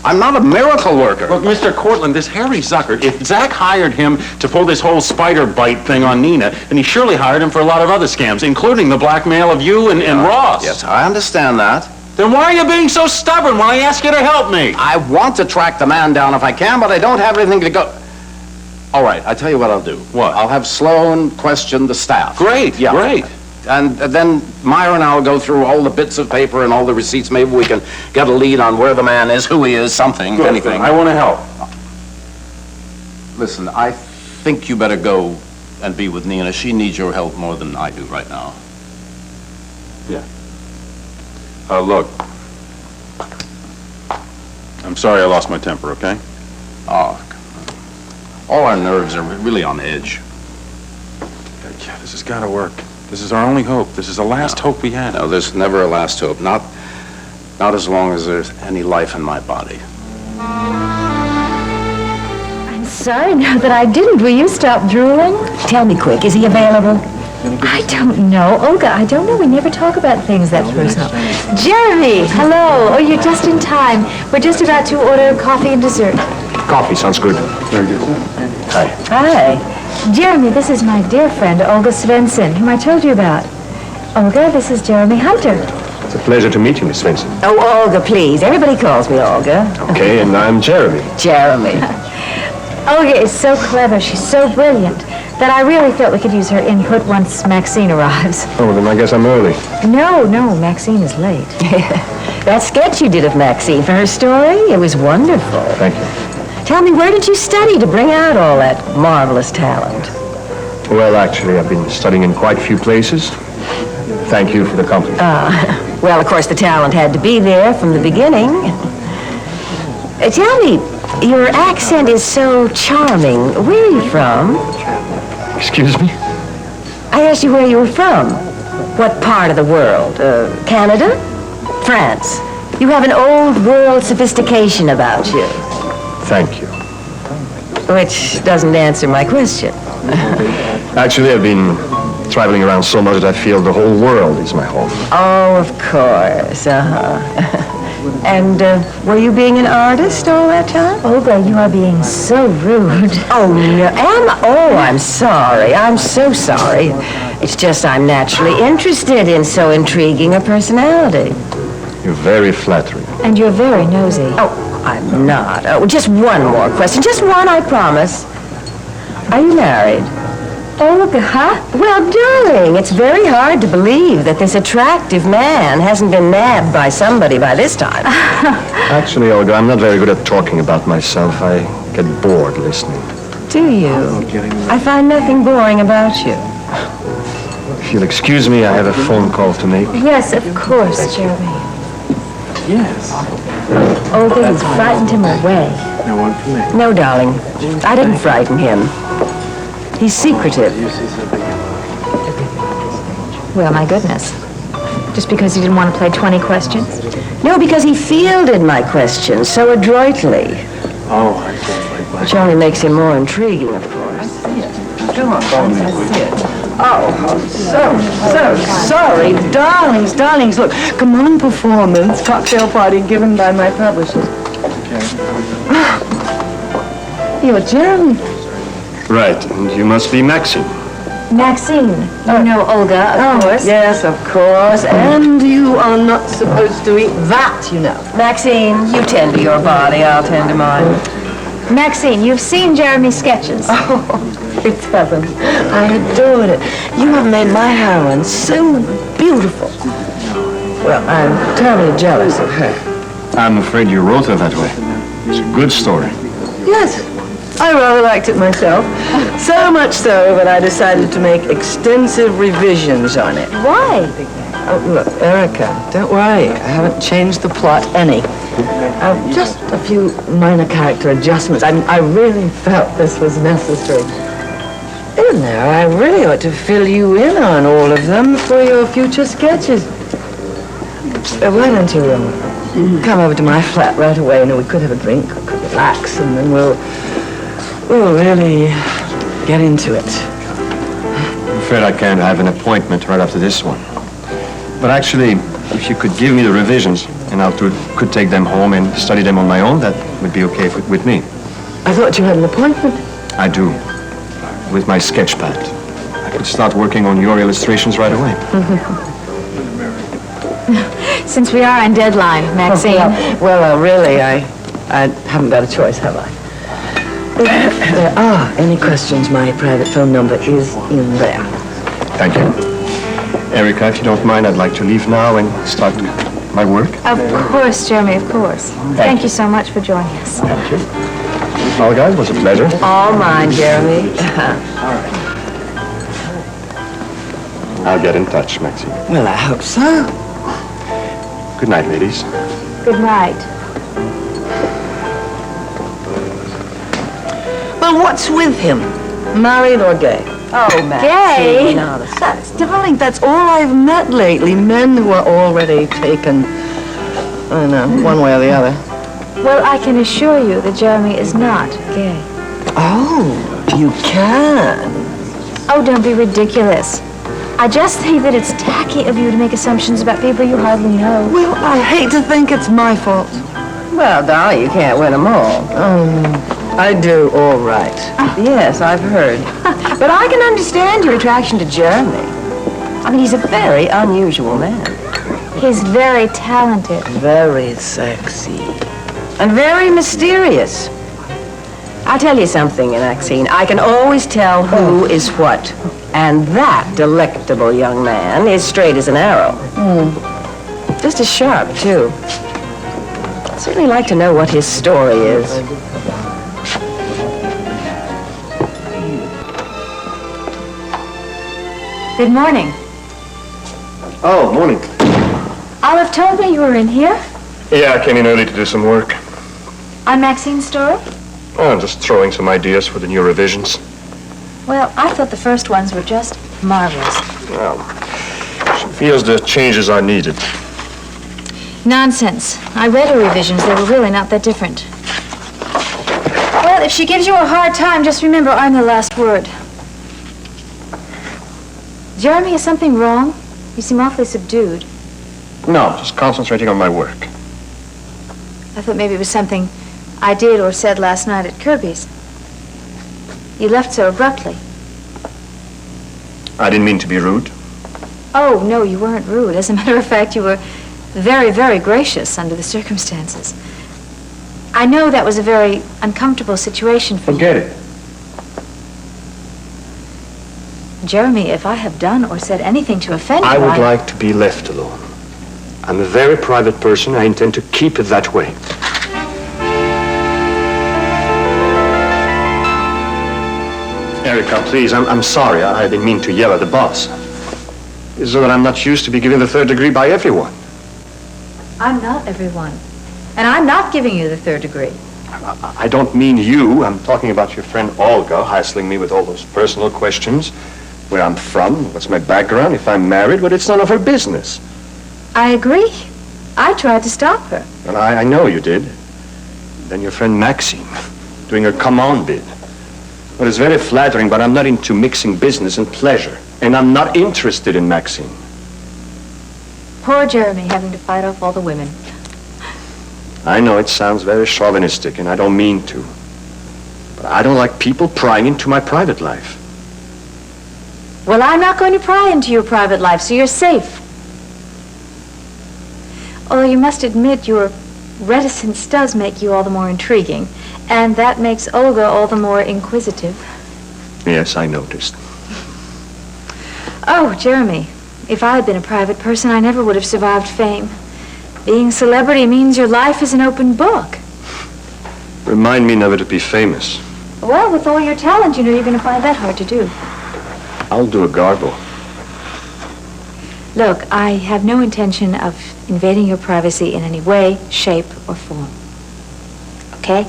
I'm not a miracle worker. Look, Mr. Cortland, this Harry Zucker, if Zach hired him to pull this whole spider bite thing on Nina, then he surely hired him for a lot of other scams, including the blackmail of you and Ross. Yes, I understand that. Then why are you being so stubborn when I ask you to help me? I want to track the man down if I can, but I don't have anything to go... All right, I tell you what I'll do. What? I'll have Sloan question the staff. Great, yeah. Great. And then Myra and I will go through all the bits of paper and all the receipts. Maybe we can get a lead on where the man is, who he is, something, Good. anything. I want to help. Listen, I think you better go and be with Nina. She needs your help more than I do right now. Yeah. Look. I'm sorry I lost my temper, okay? Oh, all our nerves are really on edge. Yeah, this has got to work. This is our only hope. This is the last hope we had. No, there's never a last hope. Not as long as there's any life in my body. I'm sorry now that I didn't. Will you stop drooling? Tell me quick, is he available? I don't know. Olga, I don't know. We never talk about things that personal. Jeremy, hello. Oh, you're just in time. We're just about to order coffee and dessert. Coffee sounds good. Very good. Hi. Hi. Jeremy, this is my dear friend, Olga Svensson, whom I told you about. Olga, this is Jeremy Hunter. It's a pleasure to meet you, Miss Svensson. Oh, Olga, please. Everybody calls me Olga. Okay, and I'm Jeremy. Jeremy. Olga is so clever. She's so brilliant that I really felt we could use her input once Maxine arrives. Oh, then I guess I'm early. No, Maxine is late. That sketch you did of Maxine for her story, it was wonderful. Thank you. Tell me, where did you study to bring out all that marvelous talent? Well, actually, I've been studying in quite a few places. Thank you for the compliment. Well, of course, the talent had to be there from the beginning. Tell me, your accent is so charming. Where are you from? Excuse me? I asked you where you were from. What part of the world? Canada? France? You have an old world sophistication about you. Thank you. Which doesn't answer my question. Actually, I've been traveling around so much that I feel the whole world is my home. Oh, of course. And were you being an artist all that time? Olga, you are being so rude. Oh, no. I'm sorry. I'm so sorry. It's just I'm naturally interested in so intriguing a personality. You're very flattering. And you're very nosy. Oh, I'm not. Oh, just one more question. Just one, I promise. Are you married? Olga, huh? Well, darling, it's very hard to believe that this attractive man hasn't been nabbed by somebody by this time. Actually, Olga, I'm not very good at talking about myself. I get bored listening. Do you? I find nothing boring about you. If you'll excuse me, I have a phone call to make. Yes, of course, Jeremy. Yes. Olga, you frightened him away. No, darling. I didn't frighten him. He's secretive. Well, my goodness. Just because he didn't want to play 20 questions? No, because he fielded my questions so adroitly. Oh, which only makes him more intriguing, of course. Come on, oh, so sorry. Darlings, look. Command performance, cocktail party given by my publishers. You're Jeremy. right. And you must be Maxine. Maxine. You know Olga, of course. Yes, of course. And you are not supposed to eat that, you know. Maxine, you tend to your body, I'll tend to mine. Maxine, you've seen Jeremy's sketches. Oh, it's heaven. I adored it. You have made my heroine so beautiful. Well, I'm terribly jealous of her. I'm afraid you wrote her that way. It's a good story. Yes, I rather liked it myself. So much so that I decided to make extensive revisions on it. Why? Oh, look, Erica, don't worry. I haven't changed the plot any. Just a few minor character adjustments. I really felt this was necessary. You know, I really ought to fill you in on all of them for your future sketches. Why don't you come over to my flat right away, and we could have a drink, or could relax, and then we'll really get into it. I'm afraid I can't have an appointment right after this one. But actually, if you could give me the revisions, and could take them home and study them on my own, that would be okay with me. I thought you had an appointment. I do, with my sketch pad. I could start working on your illustrations right away. Since we are on deadline, Maxine. Really, I haven't got a choice, have I? If there are any questions, my private phone number is in there. Thank you. Erica, if you don't mind, I'd like to leave now and start my work. Of course, Jeremy, of course. Thank you so much for joining us. Thank you. Olga, it was a pleasure. All mine, Jeremy. I'll get in touch, Maxine. Well, I hope so. Good night, ladies. Good night. Well, what's with him? Married or gay? Oh, Gay? Darling, that's all I've met lately. Men who are already taken, I don't know, one way or the other. Well, I can assure you that Jeremy is not gay. Oh, you can. Oh, don't be ridiculous. I just think that it's tacky of you to make assumptions about people you hardly know. Well, I hate to think it's my fault. Well, darling, you can't win them all. I do all right. Yes, I've heard. But I can understand your attraction to Jeremy. I mean, he's a very unusual man. He's very talented. Very sexy. And very mysterious. I'll tell you something, Maxine. I can always tell who is what. And that delectable young man is straight as an arrow. Just as sharp, too. I'd certainly like to know what his story is. Good morning. Oh, morning. Olive told me you were in here. Yeah, I came in early to do some work. On Maxine's story? Oh, I'm just throwing some ideas for the new revisions. Well, I thought the first ones were just marvelous. Well, she feels the changes are needed. Nonsense. I read her revisions. They were really not that different. Well, if she gives you a hard time, just remember I'm the last word. Jeremy, is something wrong? You seem awfully subdued. No, just concentrating on my work. I thought maybe it was something I did or said last night at Kirby's. You left so abruptly. I didn't mean to be rude. Oh, no, you weren't rude. As a matter of fact, you were very, very gracious under the circumstances. I know that was a very uncomfortable situation for Forget it. Jeremy, if I have done or said anything to offend you, I would like to be left alone. I'm a very private person. I intend to keep it that way. Erica, please, I'm sorry. I didn't mean to yell at the boss. It's so that I'm not used to be given the third degree by everyone. I'm not everyone. And I'm not giving you the third degree. I don't mean you. I'm talking about your friend Olga hassling me with all those personal questions. Where I'm from, what's my background, if I'm married, but it's none of her business. I agree. I tried to stop her. Well, I know you did. Then your friend Maxine, doing her come-on bid. Well, it's very flattering, but I'm not into mixing business and pleasure. And I'm not interested in Maxine. Poor Jeremy having to fight off all the women. I know it sounds very chauvinistic, and I don't mean to. But I don't like people prying into my private life. Well, I'm not going to pry into your private life, so you're safe. Although you must admit your reticence does make you all the more intriguing, and that makes Olga all the more inquisitive. Yes, I noticed. Oh, Jeremy, if I had been a private person, I never would have survived fame. Being a celebrity means your life is an open book. Remind me never to be famous. Well, with all your talent, you know you're going to find that hard to do. I'll do a gargle. Look, I have no intention of invading your privacy in any way, shape, or form. Okay?